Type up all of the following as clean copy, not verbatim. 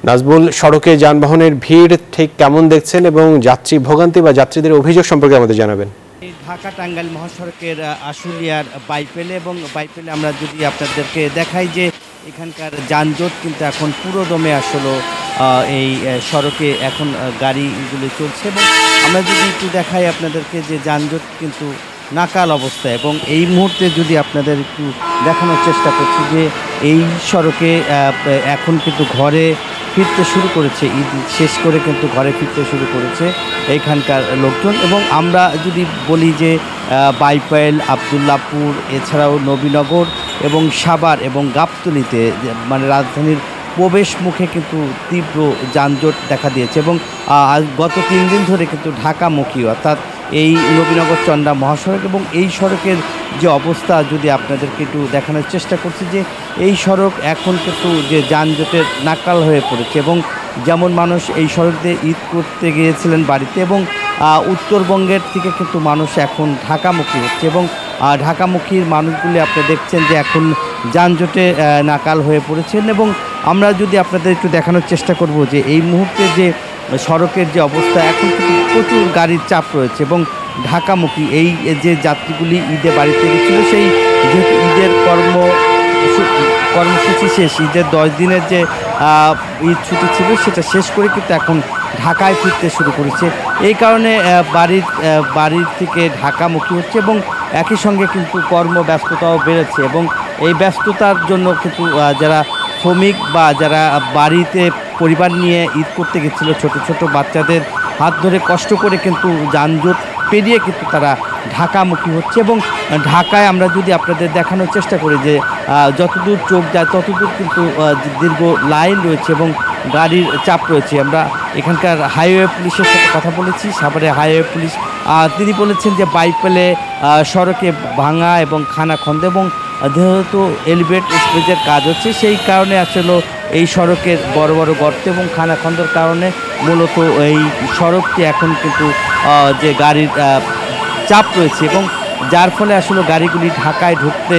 নাজবুল, সড়কে যানবাহনের ভিড় ঠিক কেমন দেখছেন এবং যাত্রী ভোগান্তি বা যাত্রীদের অভিযোগ সম্পর্কে আমাদের জানাবেন। ঢাকা টাঙ্গাইল মহাসড়কের আশুলিয়ার বাইপেলে এবং বাইপেলে আমরা যদি আপনাদেরকে দেখাই যে এখানকার যানজট কিন্তু এখন পুরো দমে আসলে এই সড়কে এখন গাড়িগুলি চলছে এবং আমরা যদি একটু দেখাই আপনাদেরকে যে যানজট কিন্তু নাকাল অবস্থা এবং এই মুহূর্তে যদি আপনাদের একটু দেখানোর চেষ্টা করছি যে এই সড়কে এখন কিন্তু ঘরে ফিরতে শুরু করেছে, ঈদ শেষ করে কিন্তু ঘরে ফিরতে শুরু করেছে এইখানকার লোকজন। এবং আমরা যদি বলি যে বাইপাইল, আবদুল্লাপুর, এছাড়াও নবীনগর এবং সাভার এবং গাবতলীতে মানে রাজধানীর প্রবেশ মুখে কিন্তু তীব্র যানজট দেখা দিয়েছে এবং গত 3 দিন ধরে কিন্তু ঢাকামুখী অর্থাৎ এই নবীনগর চন্দ্রা মহাসড়ক এবং এই সড়কের যে অবস্থা যদি আপনাদেরকে একটু দেখানোর চেষ্টা করছি যে এই সড়ক এখন কিন্তু যে যানজটের নাকাল হয়ে পড়েছে এবং যেমন মানুষ এই সড়ক দিয়ে ঈদ করতে গিয়েছিলেন বাড়িতে এবং উত্তরবঙ্গের থেকে কিন্তু মানুষ এখন ঢাকামুখী হচ্ছে এবং ঢাকামুখীর মানুষগুলি আপনি দেখছেন যে এখন যানজটে নাকাল হয়ে পড়েছেন। এবং আমরা যদি আপনাদের একটু দেখানোর চেষ্টা করব যে এই মুহূর্তে যে সড়কের যে অবস্থা এখন কিন্তু প্রচুর গাড়ির চাপ রয়েছে এবং ঢাকামুখী এই যে যাত্রীগুলি ঈদে বাড়িতে গেছিল সেই যেহেতু ঈদের কর্মসূচি শেষ, ঈদের 10 দিনের যে ঈদ ছুটি ছিল সেটা শেষ করে কিন্তু এখন ঢাকায় ফিরতে শুরু করেছে। এই কারণে বাড়ির থেকে ঢাকামুখী হচ্ছে এবং একই সঙ্গে কিন্তু কর্মব্যস্ততাও বেড়েছে এবং এই ব্যস্ততার জন্য কিন্তু যারা শ্রমিক বা যারা বাড়িতে পরিবার নিয়ে ঈদ করতে গেছিলো ছোট ছোট বাচ্চাদের হাত ধরে কষ্ট করে কিন্তু যানজট পেরিয়ে কিন্তু তারা ঢাকামুখী হচ্ছে এবং ঢাকায় আমরা যদি আপনাদের দেখানোর চেষ্টা করি যে যতদূর চোখ যায় ততদূর কিন্তু দীর্ঘ লাইন রয়েছে এবং গাড়ির চাপ রয়েছে। আমরা এখানকার হাইওয়ে পুলিশের সাথে কথা বলেছি, সাভারে হাইওয়ে পুলিশ, তিনি বলেছেন যে বাইপেলে সড়কে ভাঙা এবং খানাখন্দ এবং যেহেতু এলিভেট স্পেজের কাজ হচ্ছে সেই কারণে আসলে এই সড়কের বড় বড় গর্ত এবং খানাখন্দর কারণে মূলত এই সড়কটি এখন কিন্তু যে গাড়ির চাপ রয়েছে এবং যার ফলে আসলে গাড়িগুলি ঢাকায় ঢুকতে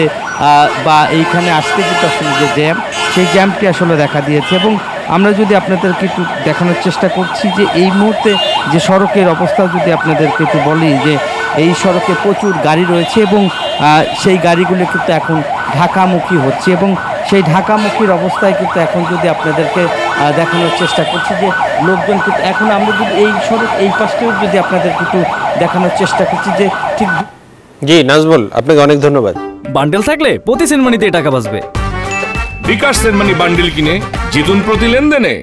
বা এইখানে আসতে কিন্তু আসলে যে জ্যাম সেই জ্যামটি আসলে দেখা দিয়েছে। এবং আমরা যদি আপনাদেরকে একটু দেখানোর চেষ্টা করছি যে এই মুহূর্তে যে সড়কের অবস্থা যদি আপনাদেরকে একটু বলি যে এই সড়কে প্রচুর গাড়ি রয়েছে এবং সেই গাড়িগুলো কিন্তু এখন ঢাকামুখী হচ্ছে এবং সেই ঢাকামুখীর অবস্থায় কিন্তু এখন যদি আপনাদেরকে দেখানোর চেষ্টা করছি যে লোকজন কিন্তু এখন আমরা যদি এই সড়ক এই পাশটাও যদি আপনাদেরকে একটু দেখানোর চেষ্টা করছি যে ঠিক। জি নাজবুল, আপনাকে অনেক ধন্যবাদ। বান্ডেল থাকলে প্রতি সেনমানিতে টাকা বাঁচবে। বিকাশ সেনমানি বান্ডেল কিনে জিতুন প্রতি লেনদেনে।